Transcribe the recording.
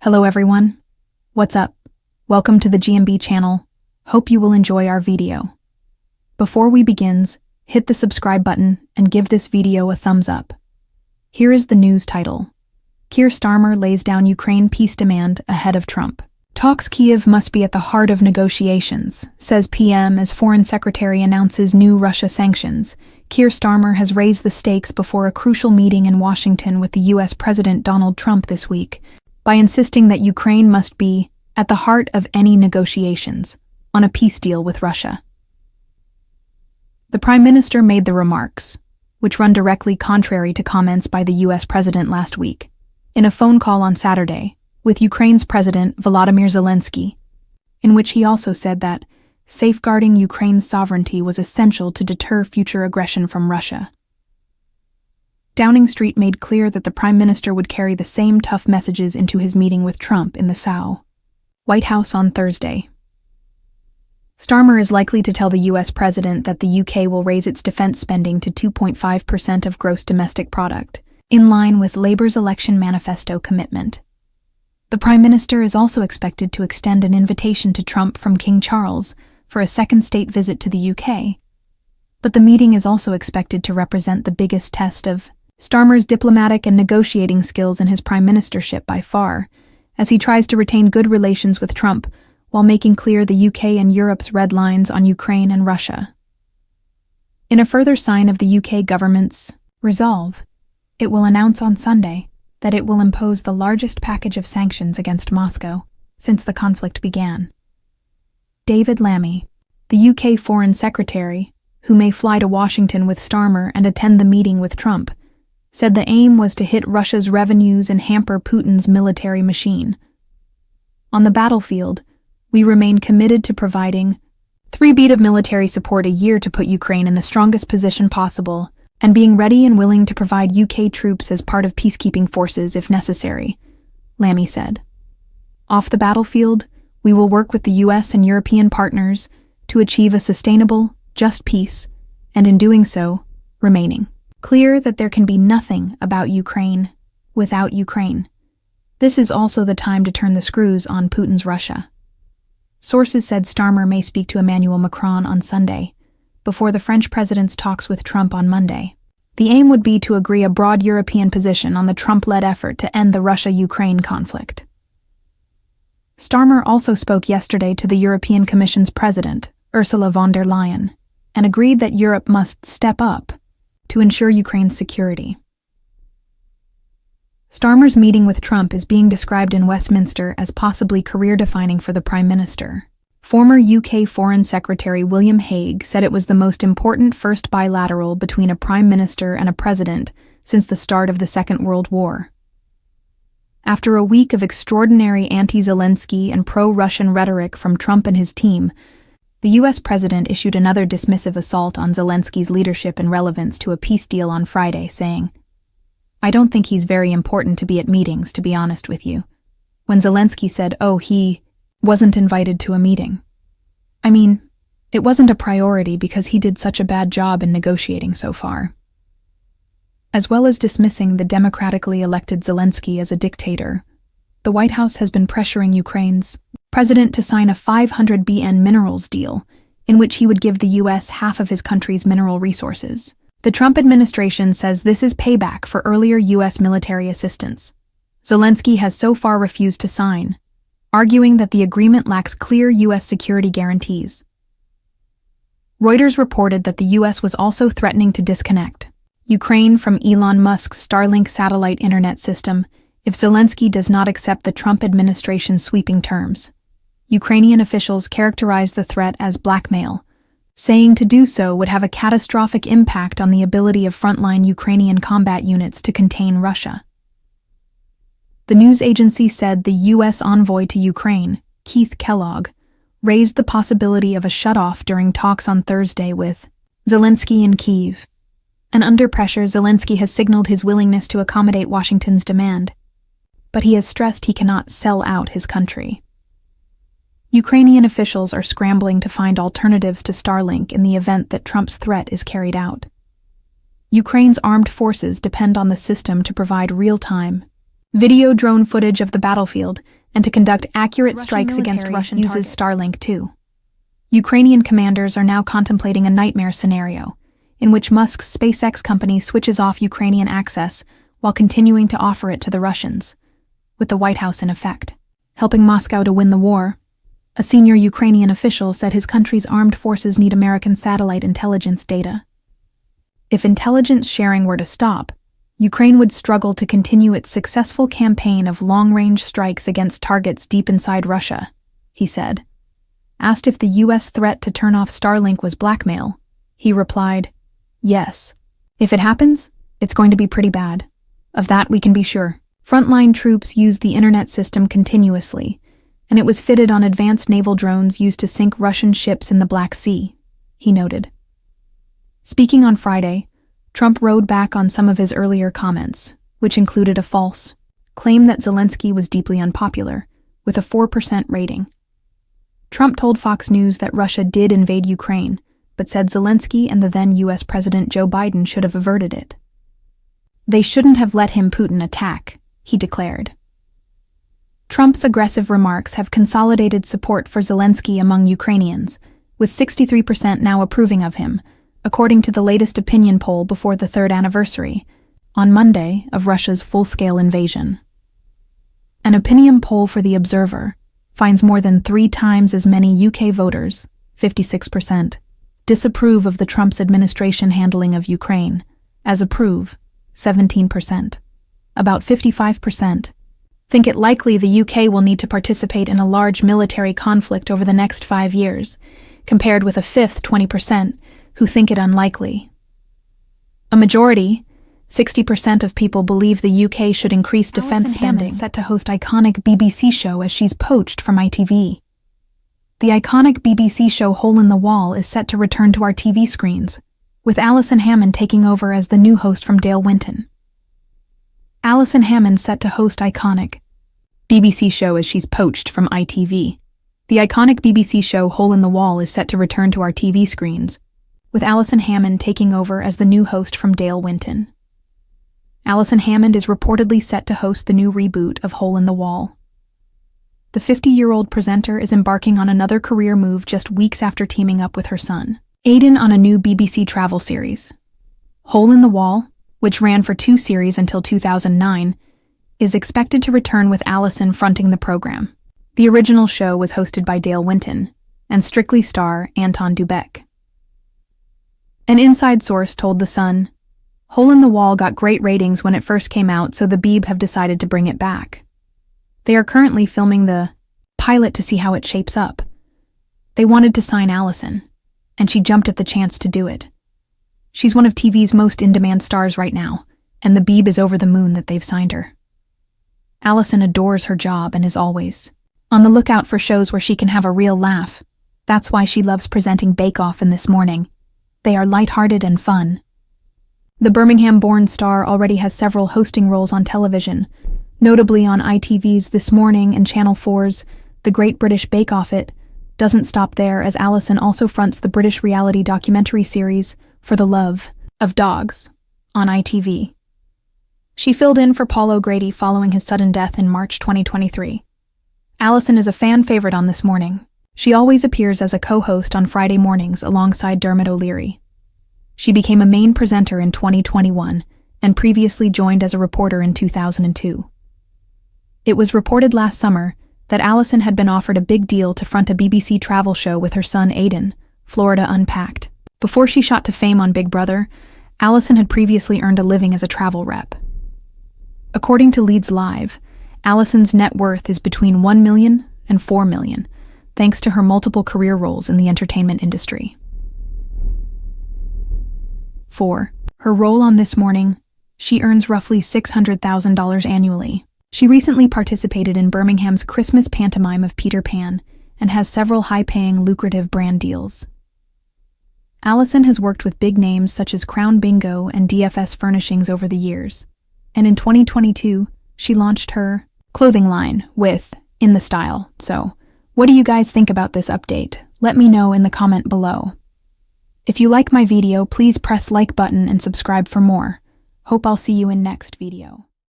Hello everyone. What's up? Welcome to the GMB channel. Hope you will enjoy our video. Before we begins, hit the subscribe button and give this video a thumbs up. Here is the news title. Keir Starmer lays down Ukraine peace demand ahead of Trump. Talks Kyiv must be at the heart of negotiations, says PM as Foreign Secretary announces new Russia sanctions. Keir Starmer has raised the stakes before a crucial meeting in Washington with the U.S. President Donald Trump this week, by insisting that Ukraine must be at the heart of any negotiations on a peace deal with Russia. The Prime Minister made the remarks, which run directly contrary to comments by the U.S. President last week, in a phone call on Saturday with Ukraine's President Volodymyr Zelensky, in which he also said that safeguarding Ukraine's sovereignty was essential to deter future aggression from Russia. Downing Street made clear that the Prime Minister would carry the same tough messages into his meeting with Trump in the White House on Thursday. Starmer is likely to tell the U.S. President that the UK will raise its defense spending to 2.5% of gross domestic product, in line with Labour's election manifesto commitment. The Prime Minister is also expected to extend an invitation to Trump from King Charles for a second state visit to the UK, but the meeting is also expected to represent the biggest test of Starmer's diplomatic and negotiating skills in his prime ministership by far, as he tries to retain good relations with Trump while making clear the UK and Europe's red lines on Ukraine and Russia. In a further sign of the UK government's resolve, it will announce on Sunday that it will impose the largest package of sanctions against Moscow since the conflict began. David Lammy, the UK Foreign Secretary, who may fly to Washington with Starmer and attend the meeting with Trump, said the aim was to hit Russia's revenues and hamper Putin's military machine. On the battlefield, we remain committed to providing $3 billion of military support a year to put Ukraine in the strongest position possible, and being ready and willing to provide UK troops as part of peacekeeping forces if necessary, Lammy said. Off the battlefield, we will work with the US and European partners to achieve a sustainable, just peace, and in doing so, remaining clear that there can be nothing about Ukraine without Ukraine. This is also the time to turn the screws on Putin's Russia. Sources said Starmer may speak to Emmanuel Macron on Sunday, before the French president's talks with Trump on Monday. The aim would be to agree a broad European position on the Trump-led effort to end the Russia-Ukraine conflict. Starmer also spoke yesterday to the European Commission's president, Ursula von der Leyen, and agreed that Europe must step up to ensure Ukraine's security. Starmer's meeting with Trump is being described in Westminster as possibly career-defining for the Prime Minister. Former UK Foreign Secretary William Hague said it was the most important first bilateral between a Prime Minister and a President since the start of the Second World War. After a week of extraordinary anti-Zelensky and pro-Russian rhetoric from Trump and his team, the U.S. President issued another dismissive assault on Zelensky's leadership and relevance to a peace deal on Friday, saying, "I don't think he's very important to be at meetings, to be honest with you," when Zelensky said, he wasn't invited to a meeting. I mean, it wasn't a priority because he did such a bad job in negotiating so far. As well as dismissing the democratically elected Zelensky as a dictator, the White House has been pressuring Ukraine's president to sign a $500 billion minerals deal, in which he would give the U.S. half of his country's mineral resources. The Trump administration says this is payback for earlier U.S. military assistance. Zelensky has so far refused to sign, arguing that the agreement lacks clear U.S. security guarantees. Reuters reported that the U.S. was also threatening to disconnect Ukraine from Elon Musk's Starlink satellite internet system if Zelensky does not accept the Trump administration's sweeping terms. Ukrainian officials characterized the threat as blackmail, saying to do so would have a catastrophic impact on the ability of frontline Ukrainian combat units to contain Russia. The news agency said the U.S. envoy to Ukraine, Keith Kellogg, raised the possibility of a shutoff during talks on Thursday with Zelensky in Kyiv. And under pressure, Zelensky has signaled his willingness to accommodate Washington's demand, but he has stressed he cannot sell out his country. Ukrainian officials are scrambling to find alternatives to Starlink in the event that Trump's threat is carried out. Ukraine's armed forces depend on the system to provide real-time, video drone footage of the battlefield, and to conduct accurate Russian strikes against military Russian uses targets. Starlink too. Ukrainian commanders are now contemplating a nightmare scenario in which Musk's SpaceX company switches off Ukrainian access while continuing to offer it to the Russians, with the White House in effect, helping Moscow to win the war. A senior Ukrainian official said his country's armed forces need American satellite intelligence data. If intelligence sharing were to stop, Ukraine would struggle to continue its successful campaign of long-range strikes against targets deep inside Russia, he said. Asked if the U.S. threat to turn off Starlink was blackmail, he replied, "Yes. If it happens, it's going to be pretty bad. Of that we can be sure." Frontline troops use the internet system continuously, and it was fitted on advanced naval drones used to sink Russian ships in the Black Sea, he noted. Speaking on Friday, Trump rode back on some of his earlier comments, which included a false claim that Zelensky was deeply unpopular, with a 4% rating. Trump told Fox News that Russia did invade Ukraine, but said Zelensky and the then U.S. President Joe Biden should have averted it. "They shouldn't have let him Putin attack," he declared. Trump's aggressive remarks have consolidated support for Zelensky among Ukrainians, with 63% now approving of him, according to the latest opinion poll before the third anniversary, on Monday, of Russia's full-scale invasion. An opinion poll for The Observer finds more than 3 times as many UK voters, 56%, disapprove of the Trump's administration handling of Ukraine, as approve, 17%. About 55% think it likely the UK will need to participate in a large military conflict over the next 5 years, compared with a fifth, 20%, who think it unlikely. A majority, 60% of people believe the UK should increase defense spending, set to host iconic BBC show as she's poached from ITV. The iconic BBC show Hole in the Wall is set to return to our TV screens, with Alison Hammond taking over as the new host from Dale Winton. Alison Hammond set to host iconic BBC show as she's poached from ITV. The iconic BBC show Hole in the Wall is set to return to our TV screens, with Alison Hammond taking over as the new host from Dale Winton. Alison Hammond is reportedly set to host the new reboot of Hole in the Wall. The 50-year-old presenter is embarking on another career move just weeks after teaming up with her son, Aidan, on a new BBC travel series. Hole in the Wall, which ran for 2 series until 2009, is expected to return with Alison fronting the program. The original show was hosted by Dale Winton, and strictly star Anton Dubek. An inside source told The Sun, "Hole in the Wall got great ratings when it first came out, so the Beeb have decided to bring it back. They are currently filming the pilot to see how it shapes up. They wanted to sign Alison, and she jumped at the chance to do it. She's one of TV's most in-demand stars right now, and the Beeb is over the moon that they've signed her. Alison adores her job and is always on the lookout for shows where she can have a real laugh. That's why she loves presenting Bake Off and This Morning. They are lighthearted and fun." The Birmingham-born star already has several hosting roles on television, notably on ITV's This Morning and Channel 4's The Great British Bake Off. It doesn't stop there, as Alison also fronts the British reality documentary series For the Love of Dogs on ITV. She filled in for Paul O'Grady following his sudden death in March 2023. Alison is a fan favorite on This Morning. She always appears as a co-host on Friday mornings alongside Dermot O'Leary. She became a main presenter in 2021 and previously joined as a reporter in 2002. It was reported last summer that Alison had been offered a big deal to front a BBC travel show with her son Aidan, Florida Unpacked. Before she shot to fame on Big Brother, Alison had previously earned a living as a travel rep. According to Leeds Live, Alison's net worth is between $1 million and $4 million, thanks to her multiple career roles in the entertainment industry. 4. Her role on This Morning, she earns roughly $600,000 annually. She recently participated in Birmingham's Christmas pantomime of Peter Pan and has several high-paying, lucrative brand deals. Alison has worked with big names such as Crown Bingo and DFS Furnishings over the years, and in 2022, she launched her clothing line with In the Style. So, what do you guys think about this update? Let me know in the comment below. If you like my video, please press like button and subscribe for more. Hope I'll see you in next video.